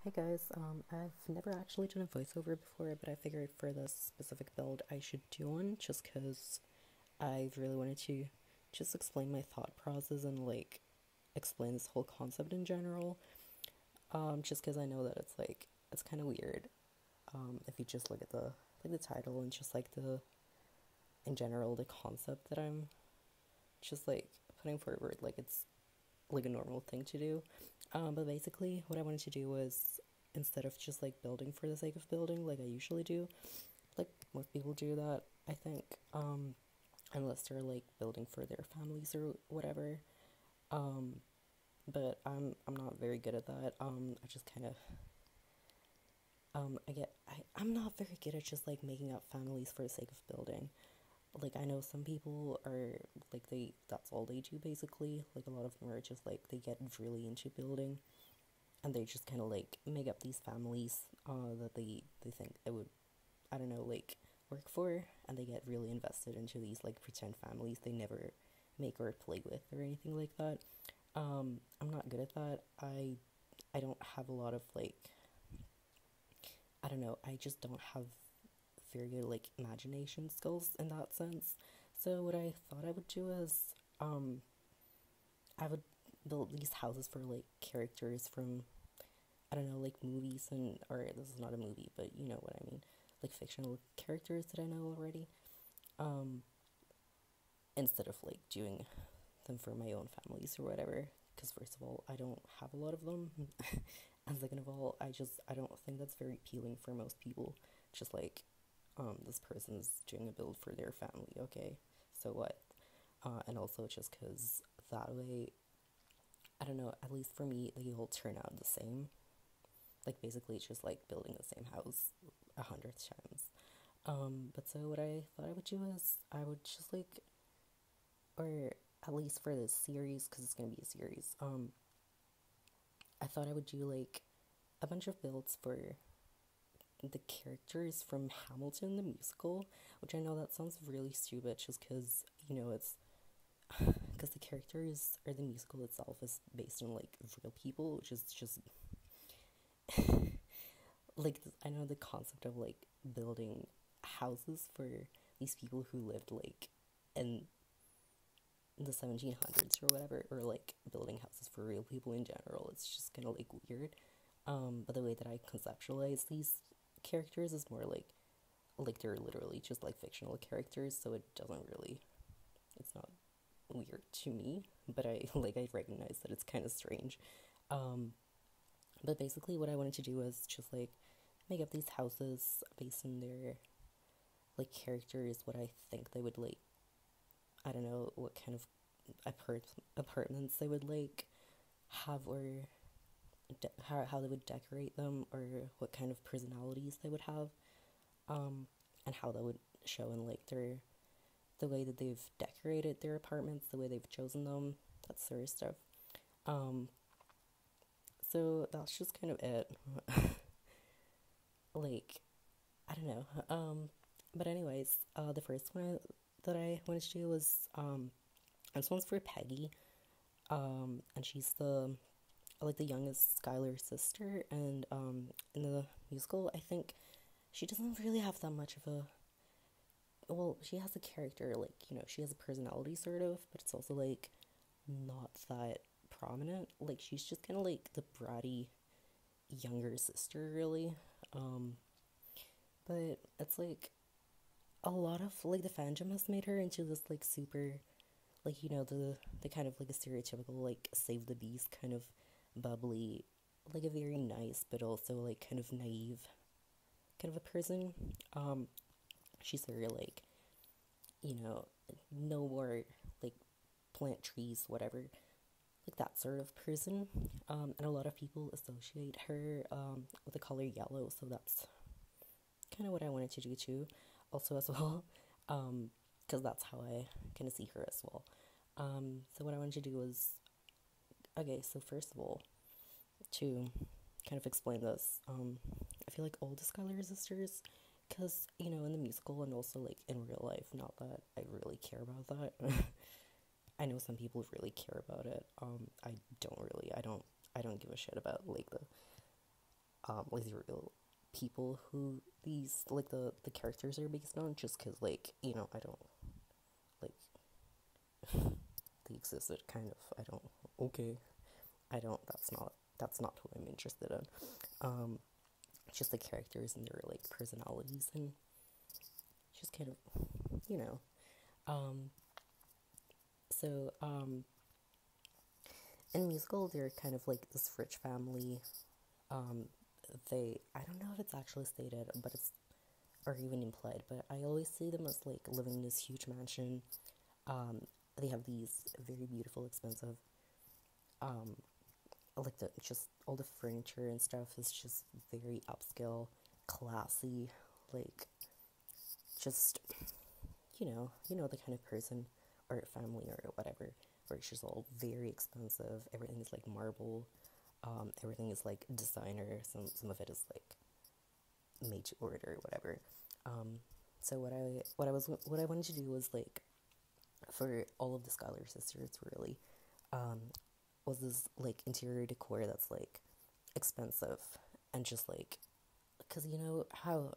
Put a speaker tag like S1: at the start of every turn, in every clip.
S1: Hey guys, I've never actually done a voiceover before, but I figured for this specific build I should do one just because I really wanted to just explain my thought process and explain this whole concept in general. Just because I know that it's kind of weird. If you just look at the title and just the in general the concept that I'm just putting forward, it's like a normal thing to do. But basically, what I wanted to do was instead of just building for the sake of building, like I usually do, like most people do that, I think, unless they're building for their families or whatever. Um, but I'm not very good at that. I just kind of I'm not very good at just making up families for the sake of building. Like I know some people are they that's all they do basically. Like a lot of them are just they get really into building and they just kind of make up these families that they think it would, I don't know, work for, and they get really invested into these pretend families they never make or play with or anything like that. I'm not good at that. I don't have a lot of I don't know, I just don't have very good imagination skills in that sense. So what I thought I would do is um I would build these houses for characters from, I don't know, movies, and or this is not a movie, but you know what I mean, fictional characters that I know already. Um, Instead of doing them for my own families or whatever, because first of all, I don't have a lot of them, and second of all, I don't think that's very appealing for most people. Just this person's doing a build for their family, okay, so what? And also just because that way, I don't know, at least for me, they all turn out the same. Basically it's just building the same house 100 times. But so what I thought I would do is I would just or at least for this series, because it's gonna be a series. I thought I would do a bunch of builds for the characters from Hamilton the musical, which I know that sounds really stupid, just because it's because the characters or the musical itself is based on real people, which is just I know the concept of building houses for these people who lived in the 1700s or whatever, or building houses for real people in general. It's just kind of weird. But the way that I conceptualize these characters is more they're literally just fictional characters, so it doesn't really, it's not weird to me, but I I recognize that it's kind of strange. Um, but basically, what I wanted to do was just make up these houses based on their characters, what I think they would I don't know what kind of apartments they would have, or how they would decorate them, or what kind of personalities they would have, and how that would show in the way that they've decorated their apartments, the way they've chosen them, that sort of stuff. Um, so that's just kind of it. like I don't know. But anyways, the first one that I wanted to do was this one's for Peggy. And she's the youngest Skylar's sister, and in the musical, I think she doesn't really have that much of a, well, she has a character, she has a personality sort of, but it's also not that prominent. She's just kind of the bratty younger sister, really. Um, but it's a lot of the fandom has made her into this super, the kind of a stereotypical save the beast kind of bubbly, a very nice but also kind of naive kind of a person. She's very you know no more like plant trees, whatever, that sort of person. And a lot of people associate her with the color yellow, so that's kind of what I wanted to do too, also as well, because that's how I kind of see her as well. So what I wanted to do was, okay, so first of all, to kind of explain this, I feel like all the Schuyler sisters, because in the musical and also in real life, not that I really care about that. I know some people really care about it. I don't really. I don't give a shit about like the real people who these like the characters are based on, just because like I don't like they existed kind of. I don't okay. I don't. That's not who I'm interested in. Just the characters and their like personalities and just kind of you know. Um, so in musical they're kind of like this rich family. Um, I don't know if it's actually stated, but it's or even implied, but I always see them as like living in this huge mansion. Um, they have these very beautiful, expensive, um, like the just all the furniture and stuff is just very upscale, classy, like just the kind of person or family or whatever where it's just all very expensive. Everything is like marble. Everything is like designer. Some of it is like made to order or whatever. Um, so what I wanted to do was like for all of the Schuyler sisters really um, was this like interior decor that's like expensive and just like because you know how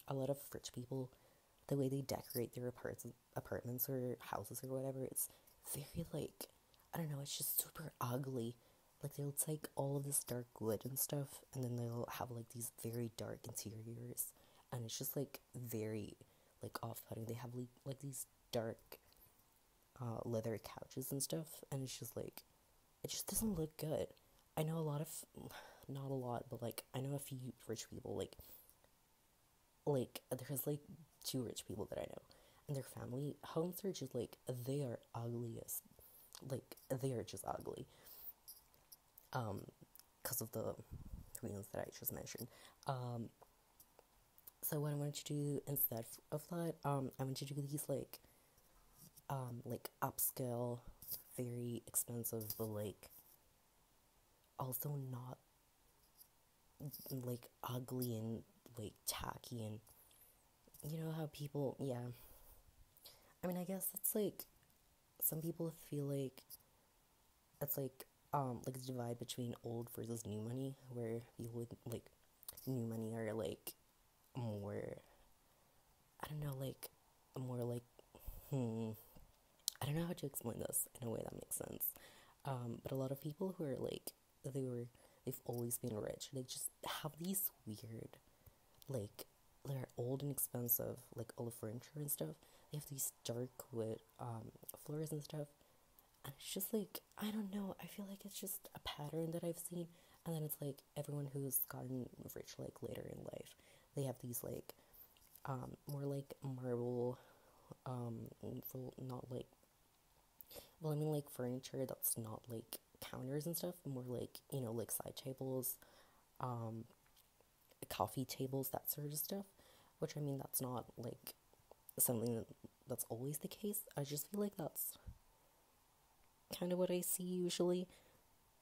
S1: a lot of rich people the way they decorate their apartments or houses or whatever, it's very like I don't know, it's just super ugly. Like they'll take all of this dark wood and stuff, and then they'll have like these very dark interiors, and it's just like very like off-putting. They have like these dark leather couches and stuff, and it's just like it just doesn't look good. I know a lot of, not a lot, but like I know a few rich people like there's like two rich people that I know, and their family homes are just like they are ugly as like they are just ugly. Because of the reasons that I just mentioned. So what I wanted to do instead of that, I wanted to do these like upscale, very expensive, but like also not like ugly and like tacky and you know how people, yeah. I mean, I guess it's like some people feel like it's like the divide between old versus new money, where people with like new money are like more, I don't know, like more like I don't know how to explain this in a way that makes sense. But a lot of people who are like they've always been rich. They just have these weird like they're old and expensive, like all the furniture and stuff. They have these dark wood floors and stuff. And it's just like, I don't know, I feel like it's just a pattern that I've seen. And then it's like everyone who's gotten rich like later in life, they have these like more like marble, not like, well, I mean like furniture that's not like counters and stuff, more like, like side tables, um, coffee tables, that sort of stuff. Which I mean, that's not like something that's always the case. I just feel like that's kind of what I see usually.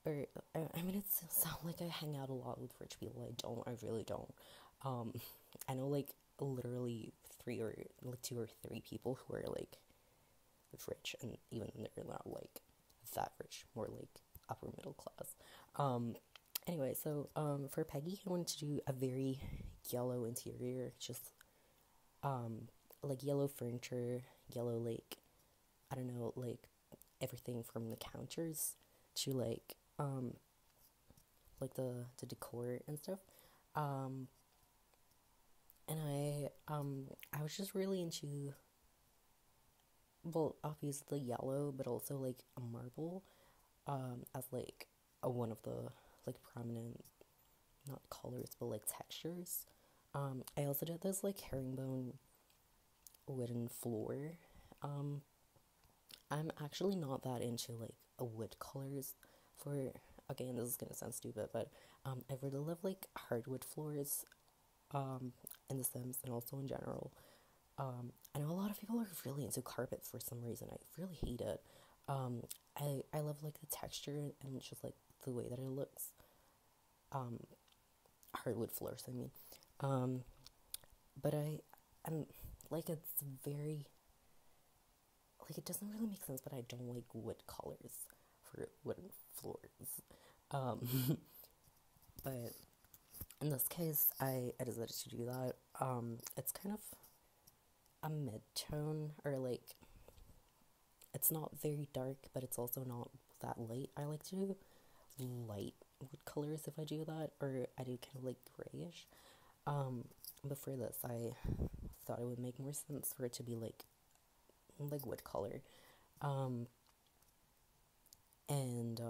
S1: Or I mean, it sounds like I hang out a lot with rich people. I don't. I really don't. Um, I know like literally two or three people who are like rich, and even they're not like that rich, more like upper middle class. Anyway, so for Peggy, I wanted to do a very yellow interior, just like yellow furniture, yellow like I don't know, like everything from the counters to like the decor and stuff. Um, and I was just really into, well, obviously yellow, but also like a marble as like one of the like prominent, not colors, but like textures. I also did this like herringbone wooden floor. Um, I'm actually not that into like a wood colors for, again, this is gonna sound stupid, but I really love like hardwood floors in The Sims and also in general. I know a lot of people are really into carpet for some reason. I really hate it. I love like the texture and just like the way that it looks. Um, hardwood floors, I mean. Um, but I'm like it's very like it doesn't really make sense, but I don't like wood colors for wooden floors. Um, but in this case, I decided to do that. It's kind of a mid-tone, or like, it's not very dark, but it's also not that light. I like to do light wood colors if I do that, or I do kind of like grayish. But for this, I thought it would make more sense for it to be like wood color. Um, and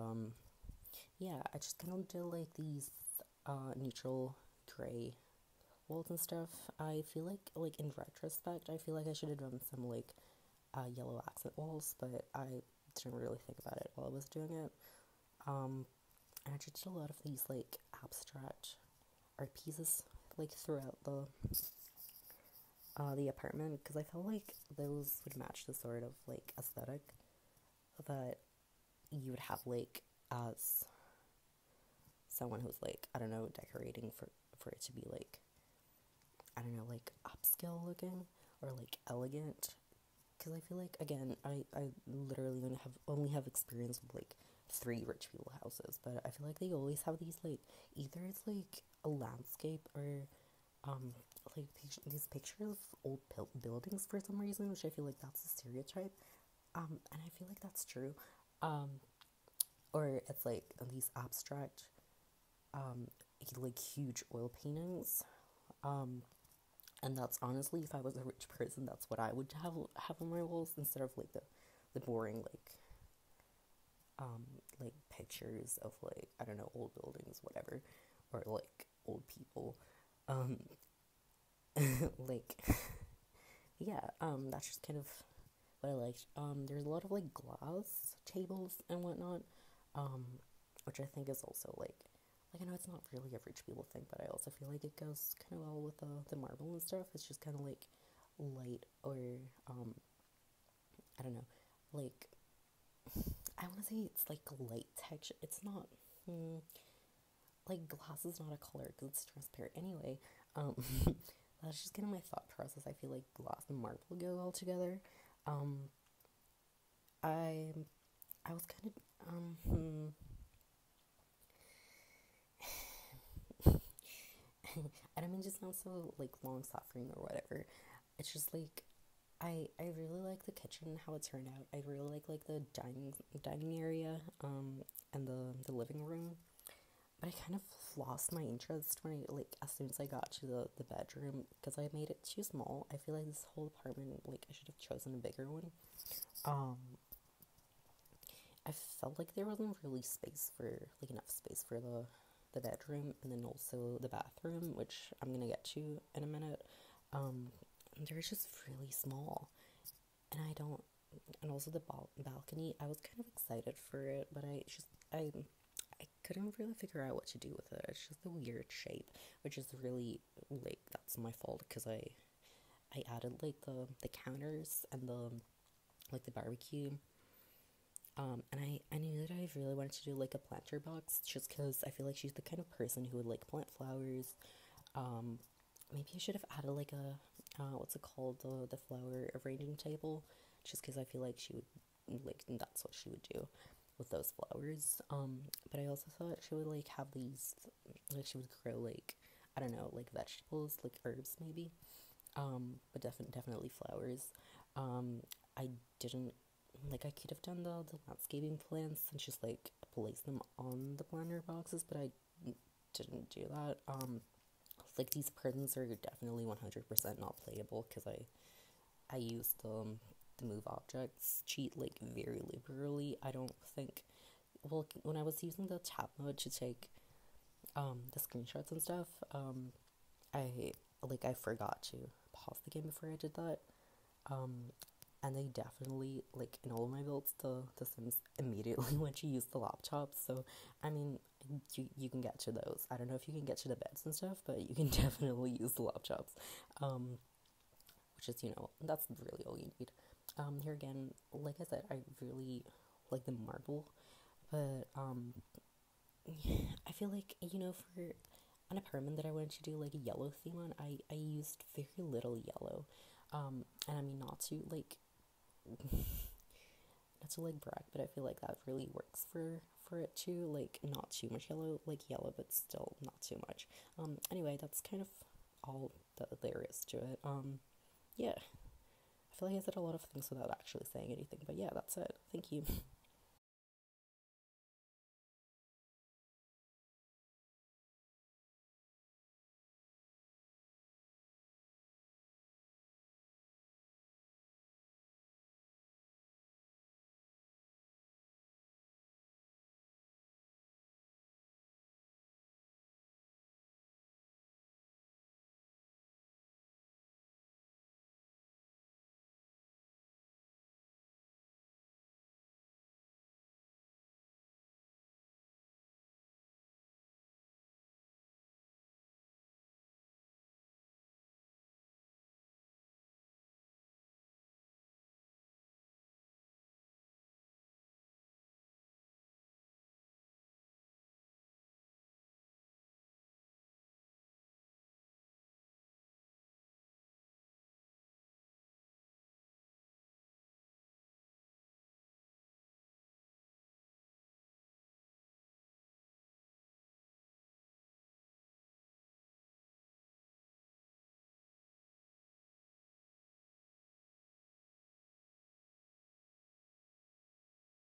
S1: yeah, I just kind of did like these neutral gray walls and stuff. I feel like in retrospect, I feel like I should have done some like yellow accent walls, but I didn't really think about it while I was doing it. And I just did a lot of these like abstract art pieces like throughout the apartment, because I felt like those would match the sort of like aesthetic that you would have like as someone who's like, I don't know, decorating for it to be like, I don't know, like upscale looking or like elegant. Because I feel like, again, I literally only have experience with like 3 rich people houses, but I feel like they always have these like, either it's like a landscape or like these pictures of old buildings for some reason, which I feel like that's a stereotype. And I feel like that's true. Or it's like these abstract like huge oil paintings. And that's honestly, if I was a rich person, that's what I would have on my walls, instead of like the boring like pictures of like, I don't know, old buildings, whatever, or like old people. Um, like yeah, that's just kind of what I liked. There's a lot of like glass tables and whatnot, um, which I think is also like I know it's not really a rich people thing, but I also feel like it goes kind of well with the marble and stuff. It's just kind of like light, or I don't know, like I want to say it's like light texture. It's not like glass is not a color because it's transparent anyway. Um, that's just kind of my thought process. I feel like glass and marble go well together. Um, I I was kind of I don't mean to sound so like long suffering or whatever. It's just like I really like the kitchen, how it turned out. I really like the dining area and the living room. But I kind of lost my interest when I like as soon as I got to the bedroom, because I made it too small. I feel like this whole apartment, like I should have chosen a bigger one. Um I felt like there wasn't really space for like enough space for the bedroom, and then also the bathroom, which I'm gonna get to in a minute. Um, they're just really small, and I don't. And also the balcony, I was kind of excited for it, but I couldn't really figure out what to do with it. It's just a weird shape, which is really like that's my fault, because I added like the counters and the like the barbecue. And I knew that I really wanted to do like a planter box, just because I feel like she's the kind of person who would like plant flowers. Um, Maybe I should have added like a, what's it called, the flower arranging table, just because I feel like she would, like, that's what she would do with those flowers. But I also thought she would like have these, like she would grow like, I don't know, like vegetables, like herbs maybe. But definitely flowers. I didn't like I could have done the landscaping plants and just like place them on the planter boxes, but I didn't do that. Like these prisons are definitely 100% not playable, because I used the move objects cheat like very liberally. I don't think, well, when I was using the tab mode to take the screenshots and stuff, I forgot to pause the game before I did that. Um, and they definitely, like in all of my builds, the Sims immediately went to use the laptops. So I mean, you can get to those. I don't know if you can get to the beds and stuff, but you can definitely use the laptops. Which is, that's really all you need. Here again, like I said, I really like the marble, but I feel like, for an apartment that I wanted to do like a yellow theme on, I used very little yellow. And I mean, not to like brag, but I feel like that really works for for it to, like, not too much yellow, like yellow, but still not too much. Anyway, that's kind of all that there is to it. Yeah, I feel like I said a lot of things without actually saying anything, but yeah, that's it. Thank you.